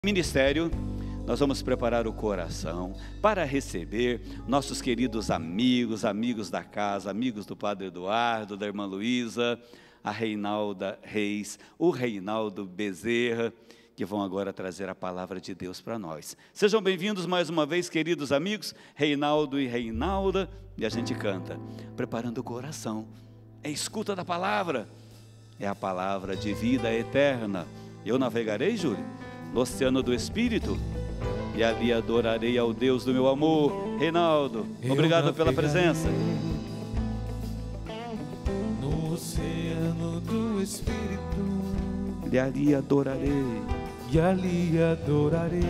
Ministério, nós vamos preparar o coração para receber nossos queridos amigos da casa, amigos do Padre Eduardo, da irmã Luísa, a Reinalda Reis, o Reinaldo Bezerra, que vão agora trazer a palavra de Deus para nós. Sejam bem-vindos mais uma vez, queridos amigos, Reinaldo e Reinalda, e a gente canta, preparando o coração, é escuta da palavra, é a palavra de vida eterna. Eu navegarei, Júlio, no oceano do Espírito, e ali adorarei ao Deus do meu amor. Reinaldo, obrigado pela presença. No oceano do Espírito, E ali adorarei. e ali adorarei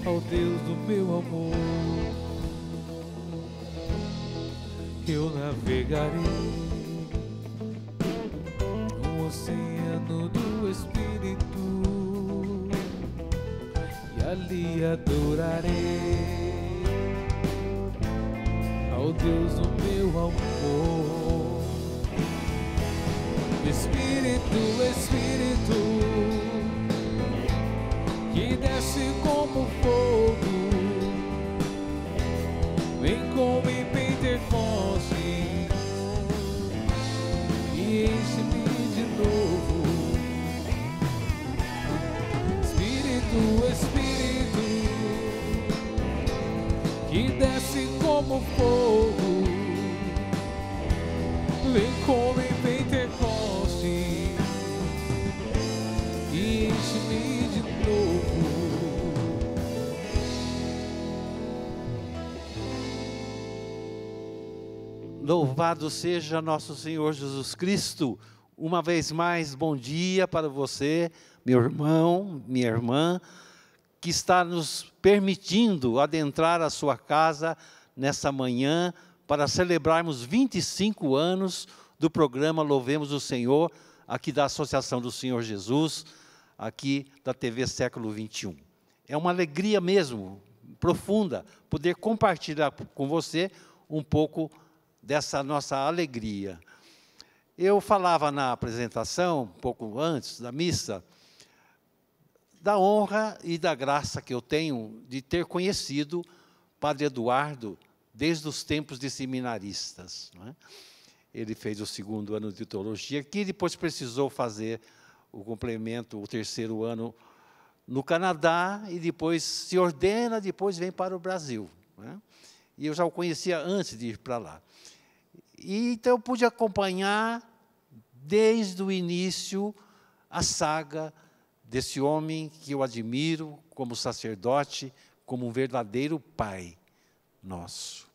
ao Deus do meu amor. Eu navegarei no oceano do Espírito, e ali adorarei ao Deus do meu amor. Espírito, Espírito, que desce como fogo, vem como em Pentecostes e enche-me de novo. Espírito, Espírito, que desce como fogo, vem como em Pentecostes e enche-me de novo. Louvado seja nosso Senhor Jesus Cristo. Uma vez mais, bom dia para você, meu irmão, minha irmã, que está nos permitindo adentrar a sua casa nessa manhã para celebrarmos 25 anos do programa Louvemos o Senhor, aqui da Associação do Senhor Jesus, aqui da TV Século XXI. É uma alegria mesmo, profunda, poder compartilhar com você um pouco dessa nossa alegria. Eu falava na apresentação, um pouco antes da missa, da honra e da graça que eu tenho de ter conhecido Padre Eduardo desde os tempos de seminaristas, não é? Ele fez o 2º ano de teologia, que depois precisou fazer o complemento, o 3º ano no Canadá, e depois se ordena, depois vem para o Brasil, não é? E eu já o conhecia antes de ir para lá. E então eu pude acompanhar desde o início a saga desse homem que eu admiro como sacerdote, como um verdadeiro pai nosso.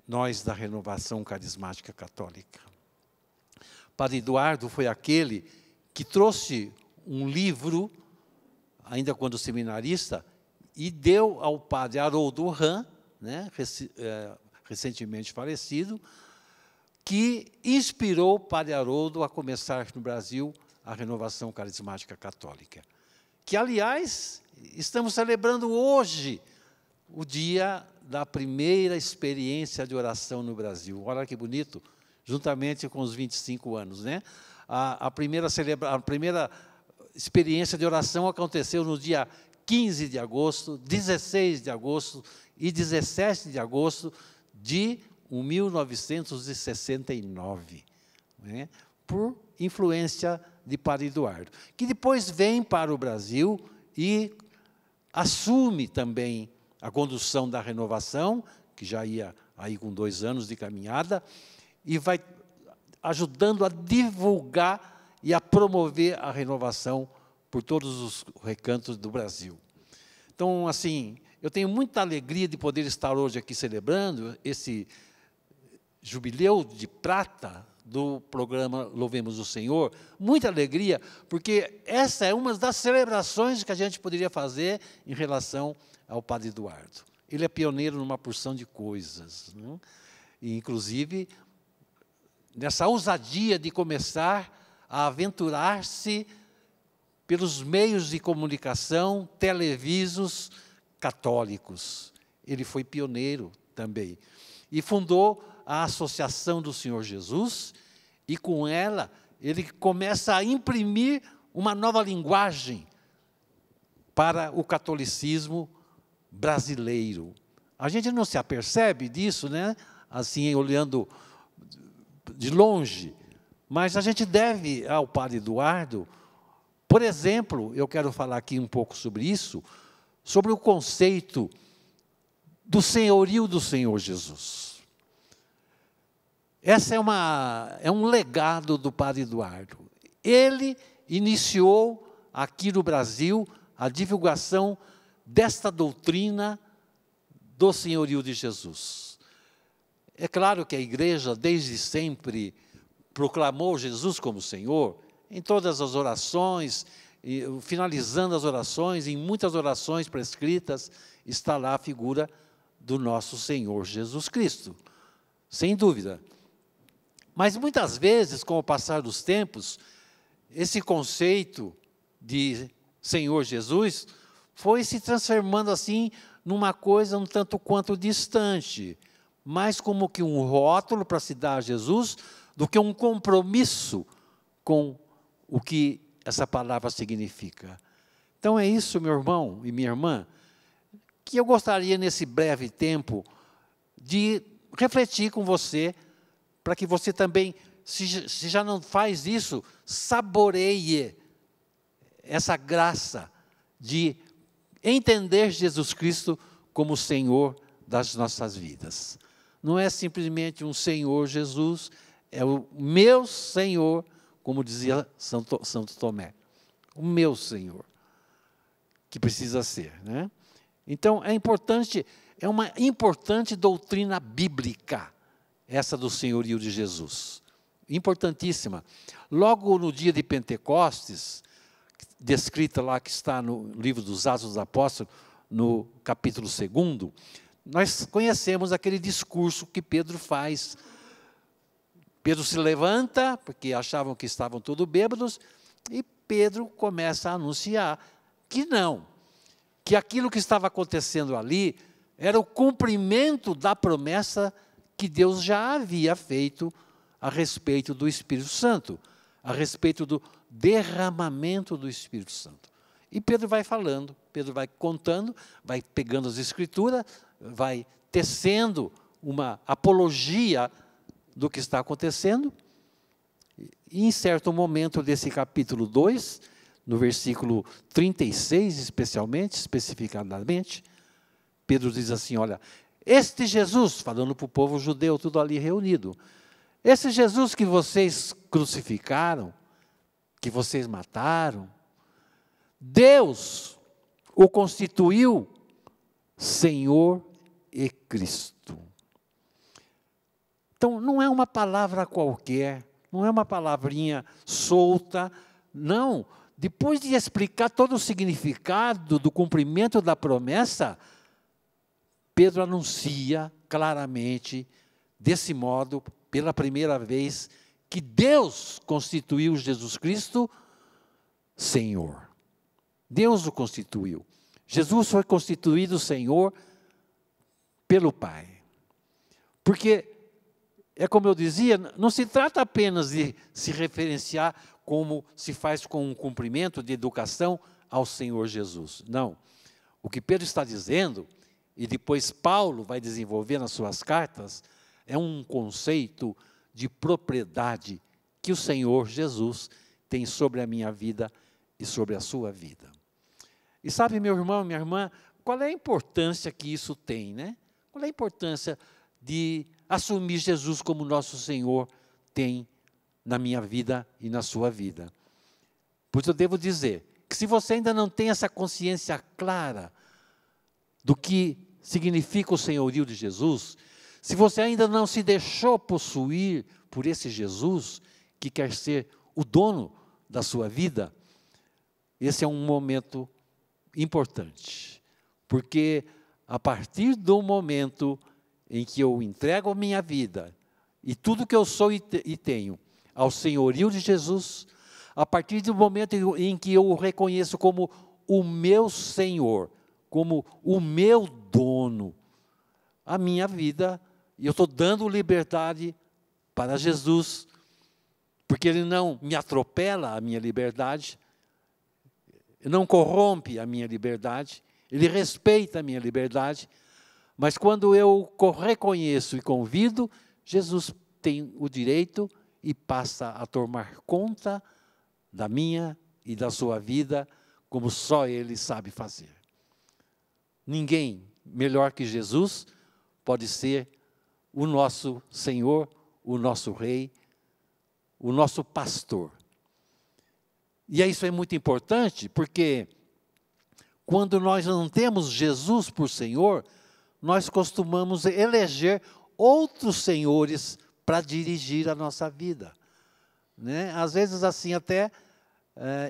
Nós da Renovação Carismática Católica. Padre Eduardo foi aquele que trouxe um livro, ainda quando seminarista, e deu ao padre Haroldo Ram, né, recentemente falecido, que inspirou o padre Haroldo a começar no Brasil a Renovação Carismática Católica. Que, aliás, estamos celebrando hoje o dia da primeira experiência de oração no Brasil. Olha que bonito, juntamente com os 25 anos, né? A primeira experiência de oração aconteceu no dia 15 de agosto, 16 de agosto e 17 de agosto de 1969, né? Por influência de Padre Eduardo, que depois vem para o Brasil e assume também a condução da renovação, que já ia aí com 2 anos de caminhada, e vai ajudando a divulgar e a promover a renovação por todos os recantos do Brasil. Então, assim, eu tenho muita alegria de poder estar hoje aqui celebrando esse jubileu de prata do programa Louvemos o Senhor, muita alegria, porque essa é uma das celebrações que a gente poderia fazer em relação ao Padre Eduardo. Ele é pioneiro numa porção de coisas, né? E, inclusive, nessa ousadia de começar a aventurar-se pelos meios de comunicação televisos católicos. Ele foi pioneiro também. E fundou a Associação do Senhor Jesus, e com ela ele começa a imprimir uma nova linguagem para o catolicismo brasileiro. A gente não se apercebe disso, né? Assim, olhando de longe, mas a gente deve ao Padre Eduardo, por exemplo, eu quero falar aqui um pouco sobre isso, sobre o conceito do senhorio do Senhor Jesus. Essa é um legado do Padre Eduardo. Ele iniciou aqui no Brasil a divulgação desta doutrina do senhorio de Jesus. É claro que a igreja, desde sempre, proclamou Jesus como Senhor, em todas as orações, finalizando as orações, em muitas orações prescritas, está lá a figura do nosso Senhor Jesus Cristo, sem dúvida. Mas muitas vezes, com o passar dos tempos, esse conceito de Senhor Jesus foi se transformando assim numa coisa um tanto quanto distante, mais como que um rótulo para se dar a Jesus, do que um compromisso com o que essa palavra significa. Então é isso, meu irmão e minha irmã, que eu gostaria nesse breve tempo de refletir com você, para que você também, se já não faz isso, saboreie essa graça de entender Jesus Cristo como Senhor das nossas vidas. Não é simplesmente um Senhor Jesus, é o meu Senhor, como dizia Santo Tomé, o meu Senhor, que precisa ser, né? Então, é uma importante doutrina bíblica, essa do senhorio de Jesus. Importantíssima. Logo no dia de Pentecostes, descrita lá, que está no livro dos Atos dos Apóstolos, no capítulo 2, nós conhecemos aquele discurso que Pedro faz. Pedro se levanta, porque achavam que estavam todos bêbados, e Pedro começa a anunciar que não, que aquilo que estava acontecendo ali era o cumprimento da promessa que Deus já havia feito a respeito do Espírito Santo, a respeito do derramamento do Espírito Santo. E Pedro vai falando, Pedro vai contando, vai pegando as Escrituras, vai tecendo uma apologia do que está acontecendo, e em certo momento desse capítulo 2, no versículo 36, especificadamente, Pedro diz assim, olha, este Jesus, falando para o povo judeu, tudo ali reunido, esse Jesus que vocês crucificaram, que vocês mataram, Deus o constituiu Senhor e Cristo. Então, não é uma palavra qualquer, não é uma palavrinha solta, não. Depois de explicar todo o significado do cumprimento da promessa, Pedro anuncia claramente, desse modo, pela primeira vez, que Deus constituiu Jesus Cristo Senhor. Deus o constituiu. Jesus foi constituído Senhor pelo Pai. Porque, é como eu dizia, não se trata apenas de se referenciar como se faz com um cumprimento de educação ao Senhor Jesus. Não. O que Pedro está dizendo, e depois Paulo vai desenvolver nas suas cartas, é um conceito de propriedade que o Senhor Jesus tem sobre a minha vida e sobre a sua vida. E sabe, meu irmão, minha irmã, qual é a importância que isso tem, né? Qual é a importância de assumir Jesus como nosso Senhor tem na minha vida e na sua vida? Pois eu devo dizer que se você ainda não tem essa consciência clara do que significa o senhorio de Jesus, se você ainda não se deixou possuir por esse Jesus, que quer ser o dono da sua vida, esse é um momento importante, porque a partir do momento em que eu entrego a minha vida e tudo que eu sou e tenho ao senhorio de Jesus, a partir do momento em que eu o reconheço como o meu Senhor, como o meu dono, a minha vida, e eu estou dando liberdade para Jesus, porque ele não me atropela a minha liberdade, não corrompe a minha liberdade, ele respeita a minha liberdade, mas quando eu reconheço e convido, Jesus tem o direito e passa a tomar conta da minha e da sua vida, como só Ele sabe fazer. Ninguém melhor que Jesus pode ser o nosso Senhor, o nosso Rei, o nosso pastor. E isso é muito importante, porque quando nós não temos Jesus por Senhor, nós costumamos eleger outros senhores para dirigir a nossa vida, né? Às vezes, assim, até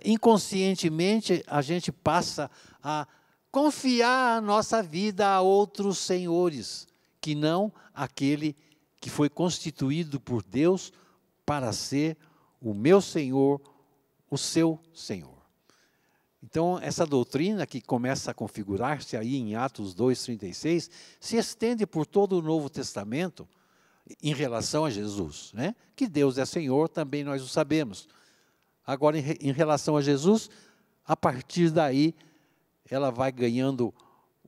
inconscientemente, a gente passa a confiar a nossa vida a outros senhores, que não aquele que foi constituído por Deus para ser o meu Senhor, o seu Senhor. Então, essa doutrina que começa a configurar-se aí em Atos 2:36, se estende por todo o Novo Testamento em relação a Jesus, né? Que Deus é Senhor, também nós o sabemos. Agora, em relação a Jesus, a partir daí, ela vai ganhando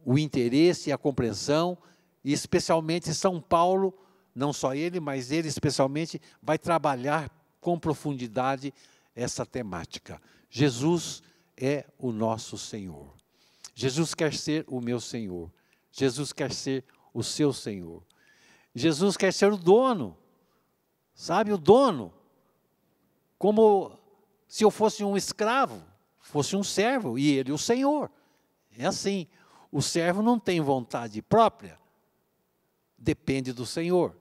o interesse e a compreensão, e especialmente São Paulo, não só ele, mas ele especialmente, vai trabalhar com profundidade essa temática. Jesus é o nosso Senhor. Jesus quer ser o meu Senhor. Jesus quer ser o seu Senhor. Jesus quer ser o dono. Sabe, o dono. Como se eu fosse um escravo, fosse um servo, e ele o Senhor. É assim. O servo não tem vontade própria. Depende do Senhor.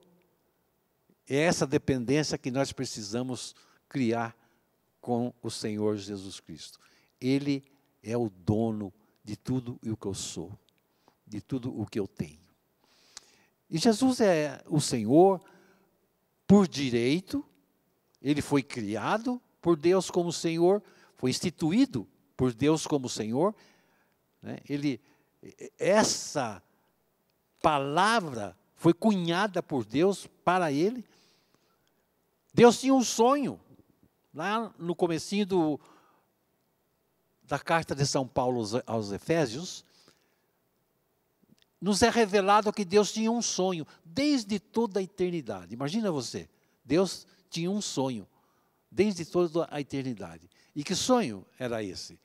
É essa dependência que nós precisamos criar com o Senhor Jesus Cristo. Ele é o dono de tudo o que eu sou, de tudo o que eu tenho. E Jesus é o Senhor por direito, ele foi criado por Deus como Senhor, foi instituído por Deus como Senhor, né? Essa palavra foi cunhada por Deus para ele. Deus tinha um sonho, lá no comecinho da carta de São Paulo aos Efésios, nos é revelado que Deus tinha um sonho, desde toda a eternidade. Imagina você, Deus tinha um sonho, desde toda a eternidade. E que sonho era esse?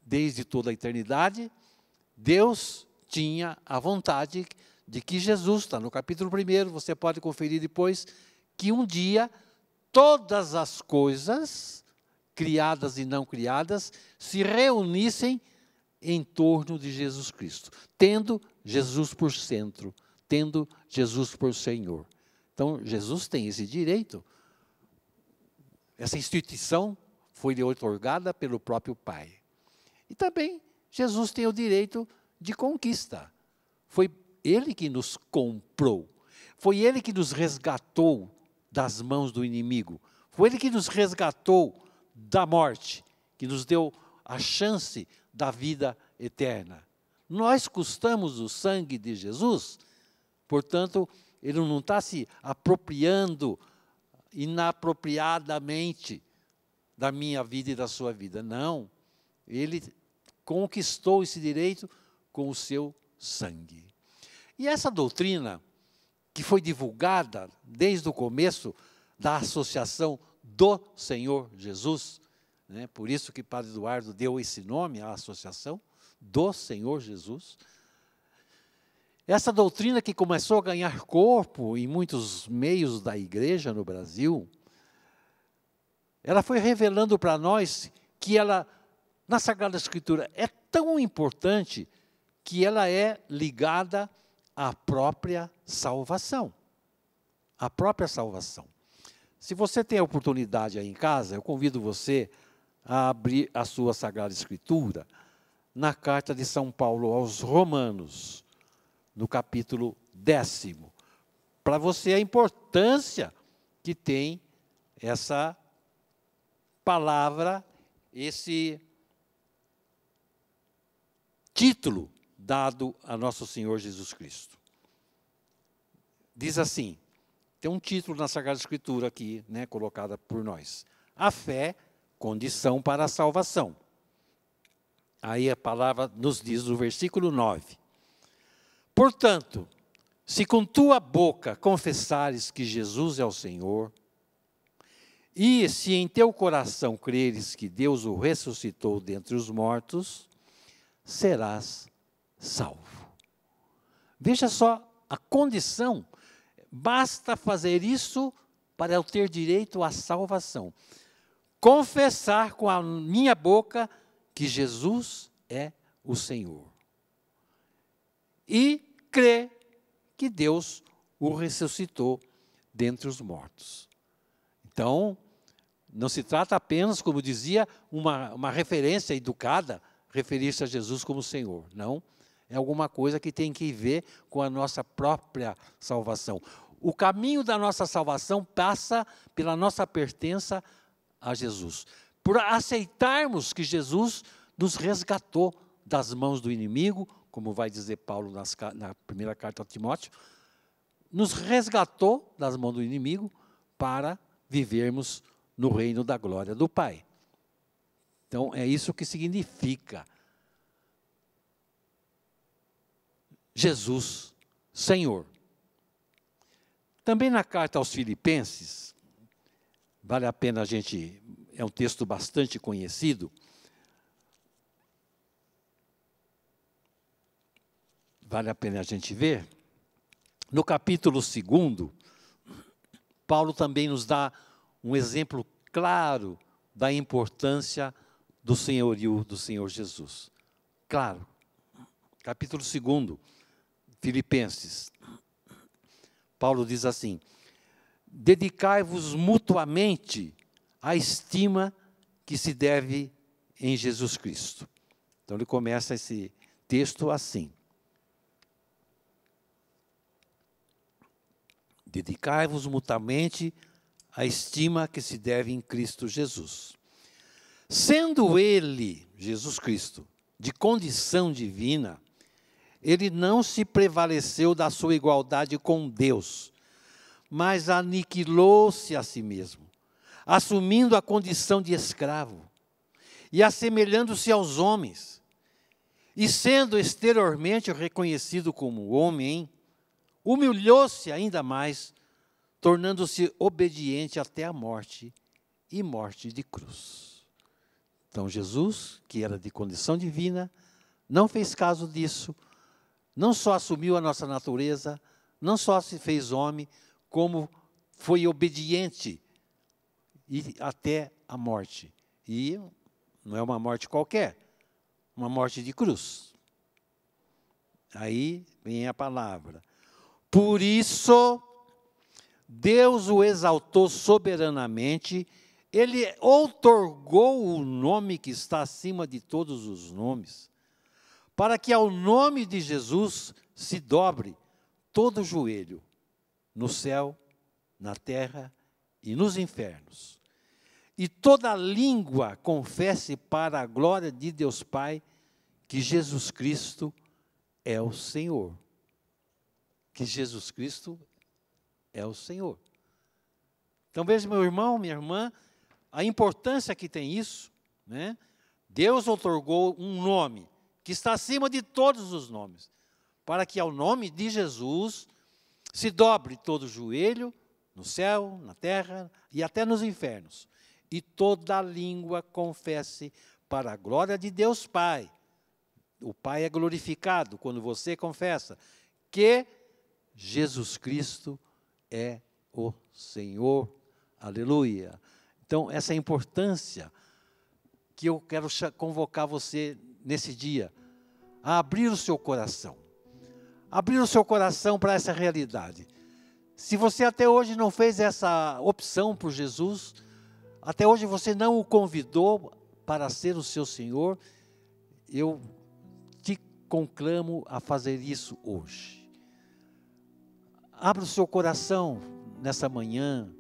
Desde toda a eternidade, Deus tinha a vontade de que Jesus, está no capítulo 1, você pode conferir depois, que um dia todas as coisas, criadas e não criadas, se reunissem em torno de Jesus Cristo, tendo Jesus por centro, tendo Jesus por Senhor. Então, Jesus tem esse direito. Essa instituição foi-lhe outorgada pelo próprio Pai. E também, Jesus tem o direito de conquista. Foi Ele que nos comprou. Foi Ele que nos resgatou das mãos do inimigo. Foi Ele que nos resgatou da morte, que nos deu a chance da vida eterna. Nós custamos o sangue de Jesus, portanto, Ele não está se apropriando inapropriadamente da minha vida e da sua vida. Não, Ele conquistou esse direito com o seu sangue. E essa doutrina, que foi divulgada desde o começo da associação do Senhor Jesus, né? Por isso que Padre Eduardo deu esse nome à associação do Senhor Jesus. Essa doutrina que começou a ganhar corpo em muitos meios da igreja no Brasil, ela foi revelando para nós que ela, na Sagrada Escritura, é tão importante que ela é ligada à própria salvação. A própria salvação. Se você tem a oportunidade aí em casa, eu convido você a abrir a sua Sagrada Escritura na carta de São Paulo aos Romanos, no capítulo 10, para você a importância que tem essa palavra, esse título dado a nosso Senhor Jesus Cristo. Diz assim: Tem um título na Sagrada Escritura aqui, né, colocada por nós. A fé, condição para a salvação. Aí a palavra nos diz no versículo 9. Portanto, se com tua boca confessares que Jesus é o Senhor, e se em teu coração creres que Deus o ressuscitou dentre os mortos, serás salvo. Veja só a condição. Basta fazer isso para eu ter direito à salvação. Confessar com a minha boca que Jesus é o Senhor. E crer que Deus o ressuscitou dentre os mortos. Então, não se trata apenas, como dizia, uma referência educada, referir-se a Jesus como Senhor. Não, é alguma coisa que tem que ver com a nossa própria salvação. O caminho da nossa salvação passa pela nossa pertença a Jesus. Por aceitarmos que Jesus nos resgatou das mãos do inimigo, como vai dizer Paulo na primeira carta a Timóteo, nos resgatou das mãos do inimigo para vivermos no reino da glória do Pai. Então, é isso que significa Jesus, Senhor. Também na carta aos Filipenses, vale a pena é um texto bastante conhecido, vale a pena a gente ver, no capítulo 2, Paulo também nos dá um exemplo claro da importância do senhorio do Senhor Jesus. Claro, capítulo 2, Filipenses, Paulo diz assim: dedicai-vos mutuamente à estima que se deve em Jesus Cristo. Então ele começa esse texto assim: dedicai-vos mutuamente à estima que se deve em Cristo Jesus. Sendo ele, Jesus Cristo, de condição divina, ele não se prevaleceu da sua igualdade com Deus, mas aniquilou-se a si mesmo, assumindo a condição de escravo, e assemelhando-se aos homens, e sendo exteriormente reconhecido como homem, humilhou-se ainda mais, tornando-se obediente até a morte, e morte de cruz. Então Jesus, que era de condição divina, não fez caso disso, não só assumiu a nossa natureza, não só se fez homem, como foi obediente e até a morte. E não é uma morte qualquer, uma morte de cruz. Aí vem a palavra. Por isso, Deus o exaltou soberanamente, ele outorgou o nome que está acima de todos os nomes, para que ao nome de Jesus se dobre todo o joelho, no céu, na terra e nos infernos, e toda língua confesse para a glória de Deus Pai que Jesus Cristo é o Senhor. Que Jesus Cristo é o Senhor. Então veja, meu irmão, minha irmã, a importância que tem isso, né? Deus outorgou um nome que está acima de todos os nomes, para que ao nome de Jesus se dobre todo o joelho, no céu, na terra e até nos infernos, e toda língua confesse para a glória de Deus Pai. O Pai é glorificado quando você confessa que Jesus Cristo é o Senhor. Aleluia. Então, essa é a importância que eu quero convocar você nesse dia, a abrir o seu coração. Abrir o seu coração para essa realidade. Se você até hoje não fez essa opção por Jesus, até hoje você não o convidou para ser o seu Senhor, eu te conclamo a fazer isso hoje. Abra o seu coração nessa manhã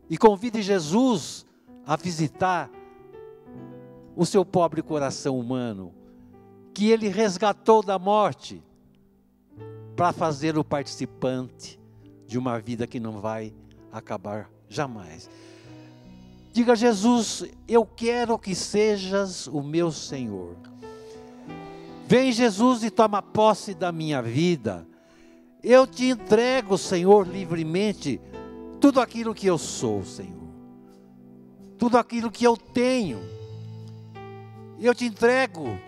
e convide Jesus a visitar o seu pobre coração humano, que ele resgatou da morte, para fazer o participante de uma vida que não vai acabar jamais. Diga: Jesus, eu quero que sejas o meu Senhor. Vem, Jesus, e toma posse da minha vida. Eu te entrego, Senhor, livremente, tudo aquilo que eu sou, Senhor. Tudo aquilo que eu tenho. Eu te entrego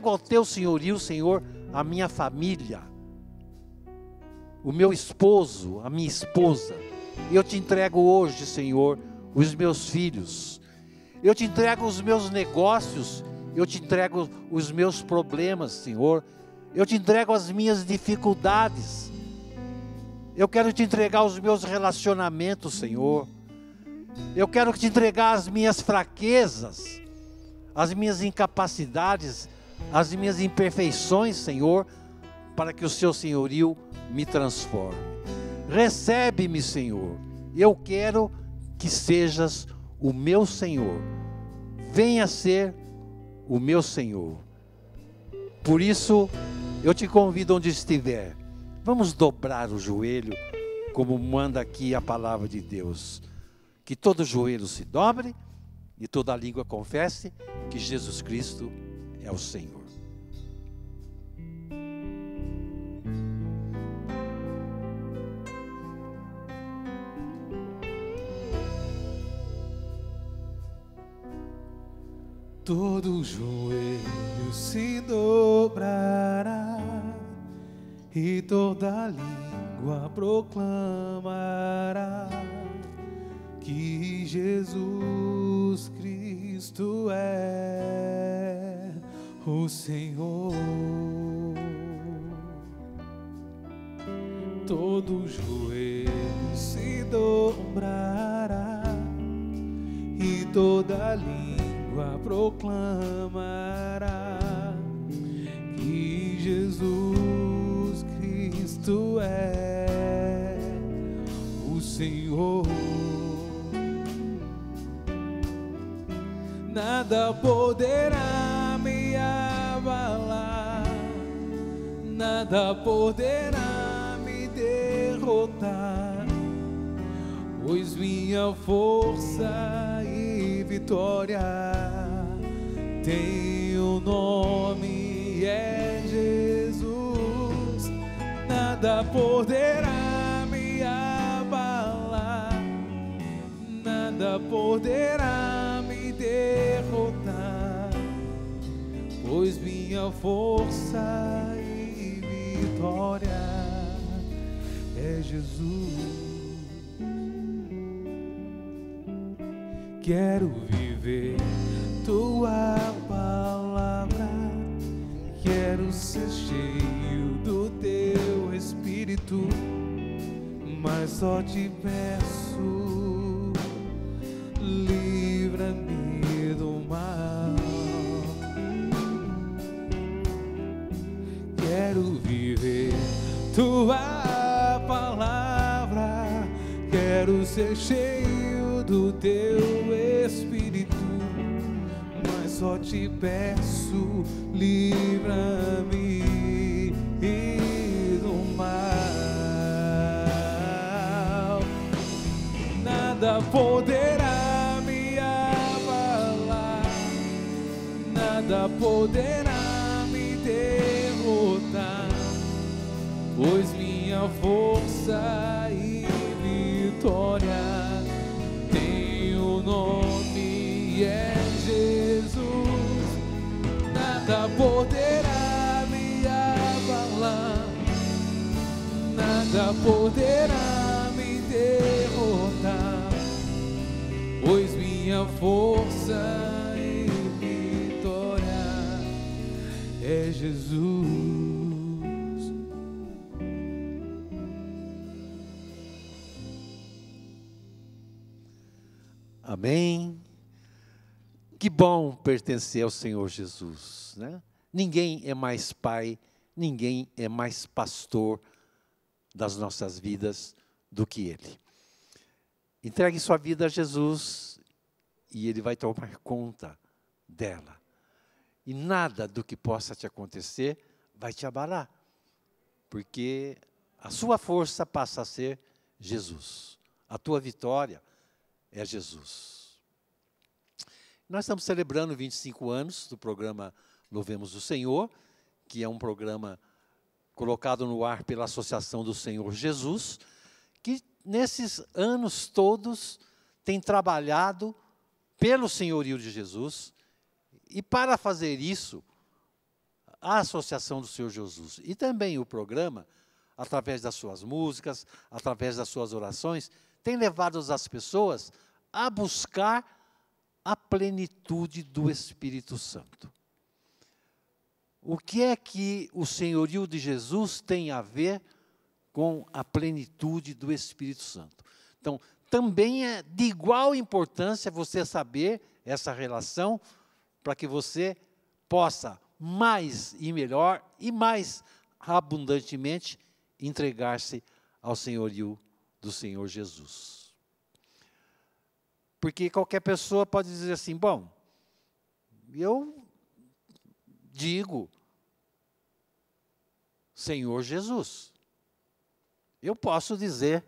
ao teu senhorio, Senhor, a minha família, o meu esposo, a minha esposa. Eu te entrego hoje, Senhor, os meus filhos. Eu te entrego os meus negócios. Eu te entrego os meus problemas, Senhor. Eu te entrego as minhas dificuldades. Eu quero te entregar os meus relacionamentos, Senhor. Eu quero te entregar as minhas fraquezas, as minhas incapacidades, as minhas imperfeições, Senhor, para que o seu senhorio me transforme. Recebe-me, Senhor. Eu quero que sejas o meu Senhor. Venha ser o meu Senhor. Por isso, eu te convido onde estiver. Vamos dobrar o joelho, como manda aqui a palavra de Deus. Que todo joelho se dobre e toda língua confesse que Jesus Cristo é o Senhor. Todo joelho se dobrará e toda língua proclamará que Jesus Cristo é o Senhor. Todo joelho se dobrará e toda língua proclamará que Jesus Cristo é o Senhor. Nada poderá me abalar, nada poderá me derrotar, pois minha força e vitória tem o nome, é Jesus. Nada poderá me abalar, nada poderá me derrotar, pois minha força e vitória é Jesus. Quero viver tua palavra, quero ser cheio do teu Espírito, mas só te peço, livra-me do mal. Quero viver tua palavra, quero ser cheio do teu Espírito, mas só te peço, livra-me do mal. Nada poderá me abalar, nada poderá me derrotar, pois minha força e vitória tem o nome, é Jesus. Nada poderá me abalar, nada poderá me derrotar, pois minha força e vitória é Jesus. Amém. Que bom pertencer ao Senhor Jesus, né? Ninguém é mais pai, ninguém é mais pastor das nossas vidas do que Ele. Entregue sua vida a Jesus e Ele vai tomar conta dela. E nada do que possa te acontecer vai te abalar, porque A sua força passa a ser Jesus. A tua vitória é Jesus. Nós estamos celebrando 25 anos do programa Louvemos o Senhor, que é um programa colocado no ar pela Associação do Senhor Jesus, que nesses anos todos tem trabalhado pelo senhorio de Jesus, e para fazer isso, a Associação do Senhor Jesus e também o programa, através das suas músicas, através das suas orações, tem levado as pessoas a buscar a plenitude do Espírito Santo. O que é que o senhorio de Jesus tem a ver com a plenitude do Espírito Santo? Então, também é de igual importância você saber essa relação, para que você possa mais e melhor e mais abundantemente entregar-se ao senhorio do Senhor Jesus. Porque qualquer pessoa pode dizer assim, bom, eu digo Senhor Jesus. Eu posso dizer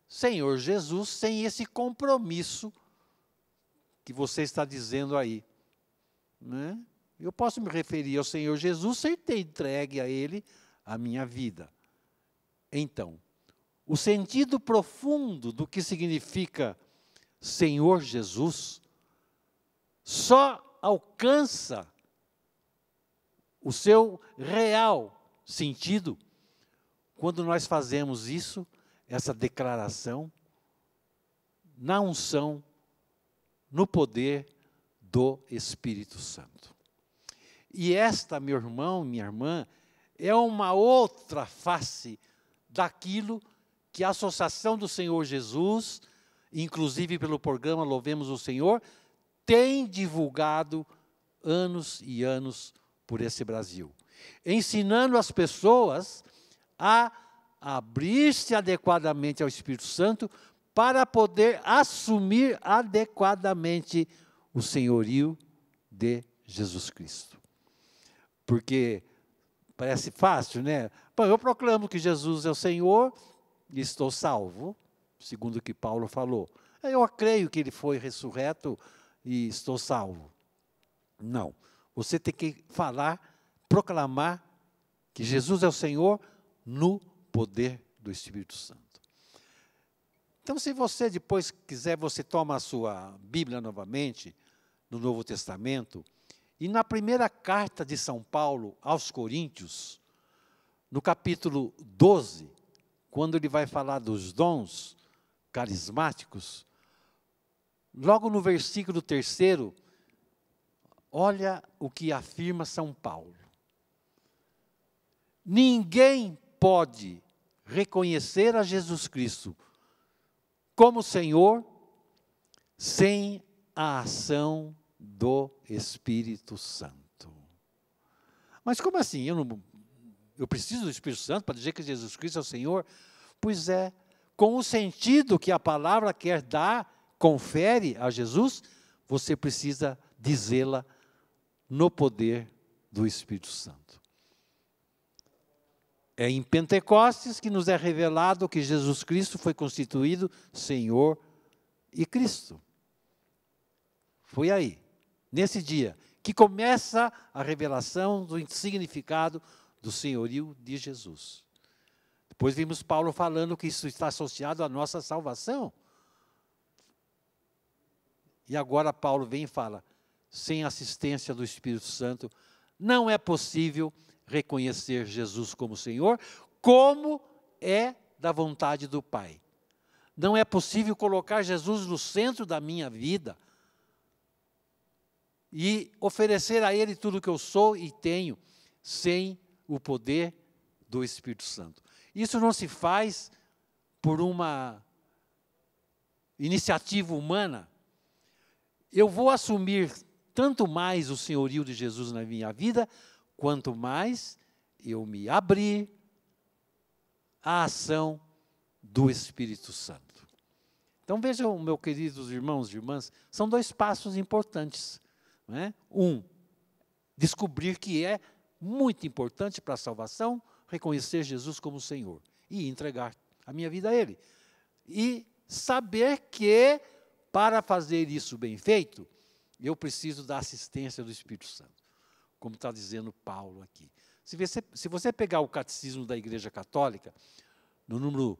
Senhor Jesus sem esse compromisso que você está dizendo aí, né? Eu posso me referir ao Senhor Jesus sem ter entregue a Ele a minha vida. Então, o sentido profundo do que significa Senhor Jesus só alcança o seu real sentido quando nós fazemos isso, essa declaração, na unção, no poder do Espírito Santo. E esta, meu irmão, minha irmã, é uma outra face daquilo que a Associação do Senhor Jesus, inclusive pelo programa Louvemos o Senhor, tem divulgado anos e anos por esse Brasil, ensinando as pessoas a abrir-se adequadamente ao Espírito Santo para poder assumir adequadamente o senhorio de Jesus Cristo. Porque parece fácil, né? Bom, eu proclamo que Jesus é o Senhor e estou salvo, segundo o que Paulo falou. Eu creio que Ele foi ressurreto e estou salvo. Não. Você tem que falar, proclamar que Jesus é o Senhor no poder do Espírito Santo. Então, se você depois quiser, você toma a sua Bíblia novamente, no Novo Testamento, e na primeira carta de São Paulo aos Coríntios, no capítulo 12, quando ele vai falar dos dons carismáticos, logo no versículo 3, olha o que afirma São Paulo. Ninguém pode reconhecer a Jesus Cristo como Senhor sem a ação do Espírito Santo. Mas como assim? Eu preciso do Espírito Santo para dizer que Jesus Cristo é o Senhor? Pois é, com o sentido que a palavra quer dar, confere a Jesus, você precisa dizê-la no poder do Espírito Santo. É em Pentecostes que nos é revelado que Jesus Cristo foi constituído Senhor e Cristo. Foi aí, nesse dia, que começa a revelação do significado do senhorio de Jesus. Depois vimos Paulo falando que isso está associado à nossa salvação. E agora Paulo vem e fala, sem assistência do Espírito Santo, não é possível reconhecer Jesus como Senhor, como é da vontade do Pai. Não é possível colocar Jesus no centro da minha vida e oferecer a Ele tudo o que eu sou e tenho, sem o poder do Espírito Santo. Isso não se faz por uma iniciativa humana. Eu vou assumir tanto mais o senhorio de Jesus na minha vida, quanto mais eu me abrir à ação do Espírito Santo. Então vejam, meus queridos irmãos e irmãs, são dois passos importantes, não é? Descobrir que é muito importante para a salvação reconhecer Jesus como Senhor. e entregar a minha vida a Ele. E saber que, para fazer isso bem feito, eu preciso da assistência do Espírito Santo, como está dizendo Paulo aqui. Se você pegar o Catecismo da Igreja Católica, no número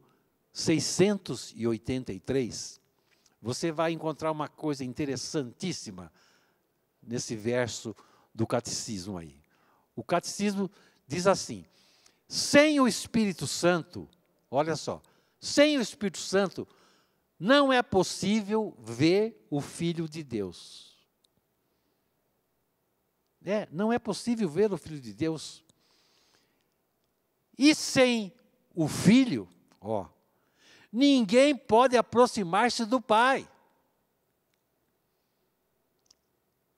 683, você vai encontrar uma coisa interessantíssima nesse verso do Catecismo aí. O Catecismo diz assim: sem o Espírito Santo, olha só, sem o Espírito Santo, não é possível ver o Filho de Deus. Não é possível ver o Filho de Deus. E sem o Filho, ninguém pode aproximar-se do Pai.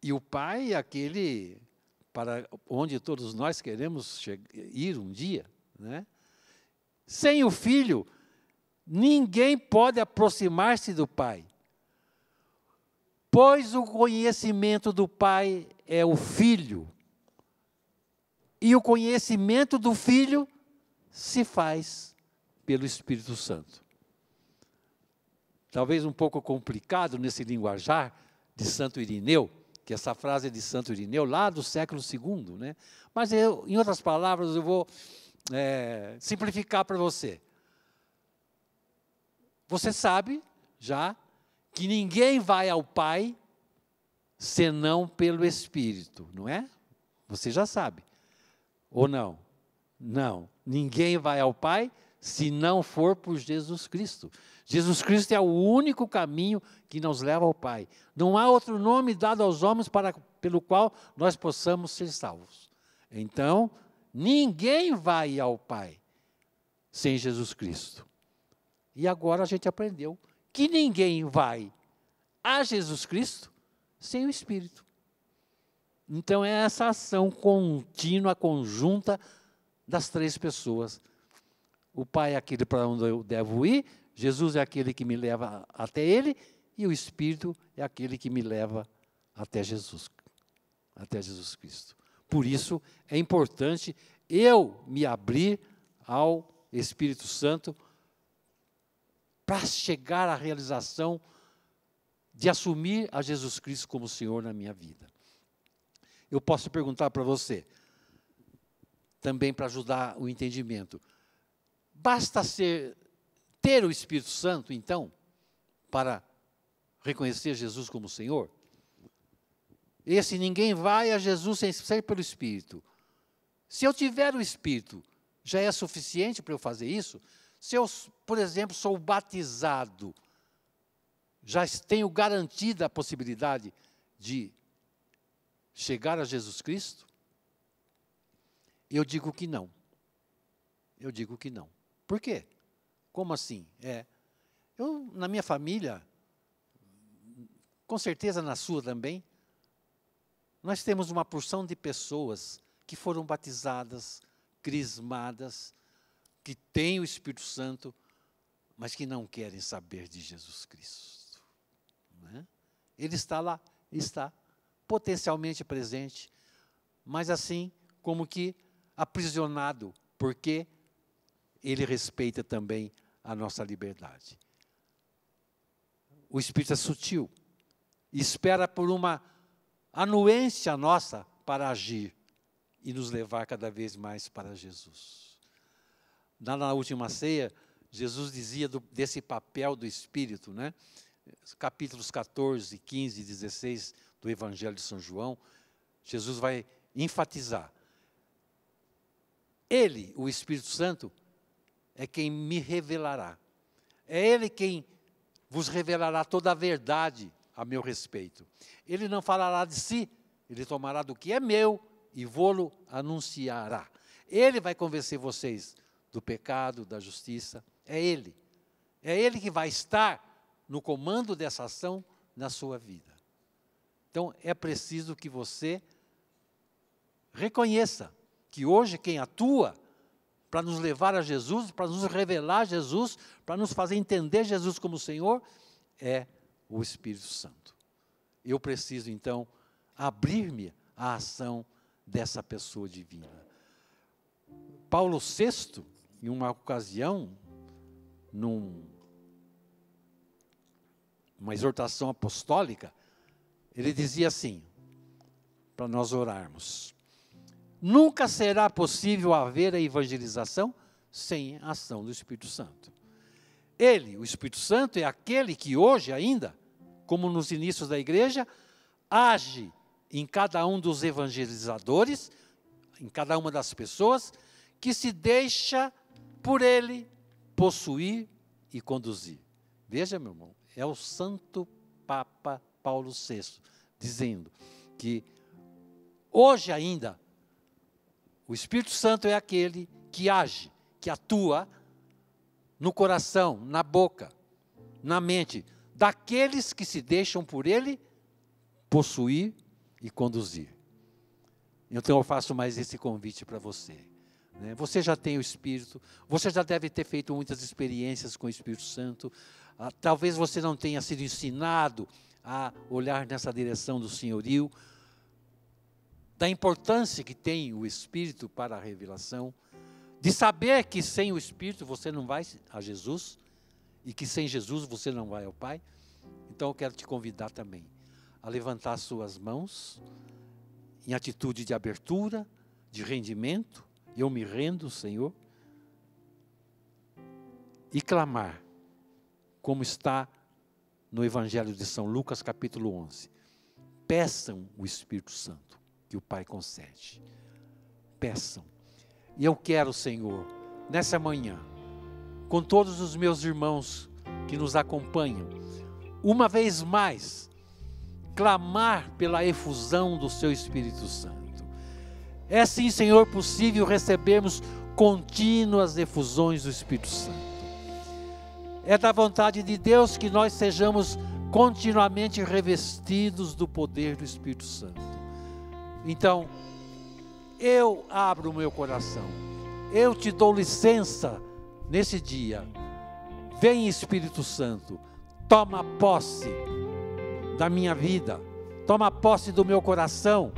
E o Pai é aquele para onde todos nós queremos ir um dia, né? Sem o Filho, ninguém pode aproximar-se do Pai, pois o conhecimento do Pai é o Filho, e o conhecimento do Filho se faz pelo Espírito Santo. Talvez um pouco complicado nesse linguajar de Santo Irineu, que essa frase é de Santo Irineu, lá do século II, né? Mas em outras palavras, eu vou simplificar para você. Você sabe já que ninguém vai ao Pai senão pelo Espírito, não é? Você já sabe. Ou não? Não. Ninguém vai ao Pai se não for por Jesus Cristo. Jesus Cristo é o único caminho que nos leva ao Pai. Não há outro nome dado aos homens pelo qual nós possamos ser salvos. Então, ninguém vai ao Pai sem Jesus Cristo. E agora a gente aprendeu que ninguém vai a Jesus Cristo sem o Espírito. Então, é essa ação contínua, conjunta das três pessoas. O Pai é aquele para onde eu devo ir, Jesus é aquele que me leva até Ele, e o Espírito é aquele que me leva até Jesus Cristo. Por isso, é importante eu me abrir ao Espírito Santo para chegar à realização de assumir a Jesus Cristo como Senhor na minha vida. Eu posso perguntar para você, também para ajudar o entendimento, basta ter o Espírito Santo, então, para reconhecer Jesus como Senhor? Ninguém vai a Jesus sem ser pelo Espírito. Se eu tiver o Espírito, já é suficiente para eu fazer isso? Se eu, por exemplo, sou batizado, já tenho garantida a possibilidade de chegar a Jesus Cristo? Eu digo que não. Eu digo que não. Por quê? Como assim? Eu, na minha família, com certeza na sua também, nós temos uma porção de pessoas que foram batizadas, crismadas, que têm o Espírito Santo, mas que não querem saber de Jesus Cristo. Não é? Ele está lá, está potencialmente presente, mas assim como que aprisionado, porque ele respeita também a nossa liberdade. O Espírito é sutil, espera por uma anuência nossa para agir e nos levar cada vez mais para Jesus. Na última ceia, Jesus dizia desse papel do Espírito, né? Capítulos 14, 15 e 16 do Evangelho de São João, Jesus vai enfatizar. Ele, o Espírito Santo, é quem me revelará. É Ele quem vos revelará toda a verdade a meu respeito. Ele não falará de si, Ele tomará do que é meu e vô-lo anunciará. Ele vai convencer vocês do pecado, da justiça. É Ele. É Ele que vai estar no comando dessa ação na sua vida. Então, é preciso que você reconheça que hoje quem atua para nos levar a Jesus, para nos revelar Jesus, para nos fazer entender Jesus como Senhor, é o Espírito Santo. Eu preciso, então, abrir-me à ação dessa pessoa divina. Paulo VI, em uma ocasião, numa exortação apostólica, ele dizia assim, para nós orarmos: nunca será possível haver a evangelização sem a ação do Espírito Santo. Ele, o Espírito Santo, é aquele que hoje ainda, como nos inícios da igreja, age em cada um dos evangelizadores, em cada uma das pessoas, que se deixa por ele possuir e conduzir. Veja, meu irmão, é o Santo Papa Paulo VI, dizendo que hoje ainda, o Espírito Santo é aquele que age, que atua no coração, na boca, na mente, daqueles que se deixam por ele possuir e conduzir. Então eu faço mais esse convite para você. Né? Você já tem o Espírito, você já deve ter feito muitas experiências com o Espírito Santo. Talvez você não tenha sido ensinado a olhar nessa direção do senhorio, da importância que tem o Espírito para a revelação, de saber que sem o Espírito você não vai a Jesus, e que sem Jesus você não vai ao Pai. Então eu quero te convidar também a levantar suas mãos, em atitude de abertura, de rendimento. Eu me rendo, Senhor, e clamar, como está no Evangelho de São Lucas, capítulo 11. Peçam o Espírito Santo, que o Pai concede. Peçam. E eu quero, Senhor, nessa manhã, com todos os meus irmãos que nos acompanham, uma vez mais, clamar pela efusão do Seu Espírito Santo. É sim, Senhor, possível recebermos contínuas efusões do Espírito Santo. É da vontade de Deus que nós sejamos continuamente revestidos do poder do Espírito Santo. Então, eu abro o meu coração, eu te dou licença nesse dia. Vem, Espírito Santo, toma posse da minha vida, toma posse do meu coração,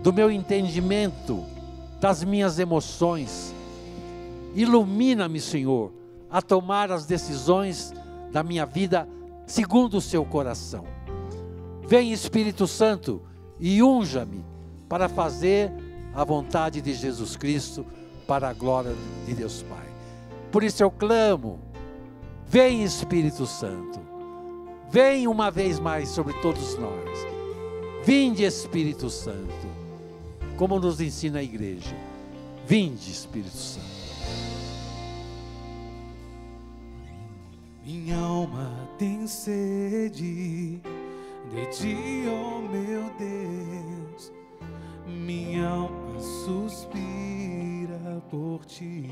do meu entendimento, das minhas emoções. Ilumina-me, Senhor, a tomar as decisões da minha vida segundo o seu coração. Vem, Espírito Santo, e unja-me para fazer a vontade de Jesus Cristo, para a glória de Deus Pai. Por isso eu clamo: vem, Espírito Santo, vem uma vez mais sobre todos nós. Vinde, Espírito Santo, como nos ensina a igreja. Vinde, Espírito Santo. Minha alma tem sede de ti, ó meu Deus. Minha alma suspira por ti.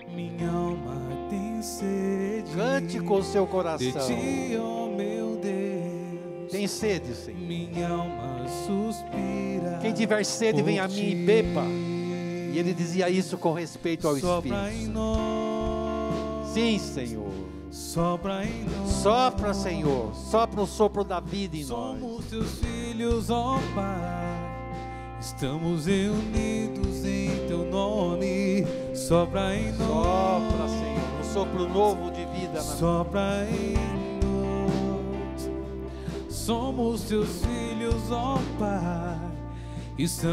Minha alma tem sede. Cante com o seu coração. De ti, ó meu Deus. Tem sede, Senhor. Minha alma suspira. Quem tiver sede, vem a mim e beba. E ele dizia isso com respeito ao Sopra em Espírito. nós. Sim, Senhor. Sopra em nós. Sopra, Senhor. Sopra o sopro da vida em nós. Somos teus filhos, ó Pai. Estamos reunidos em teu nome. Sopra em nós. Sopra, Senhor. Um sopro novo de vida na Sopra em nós. Somos teus filhos, ó Pai. Estamos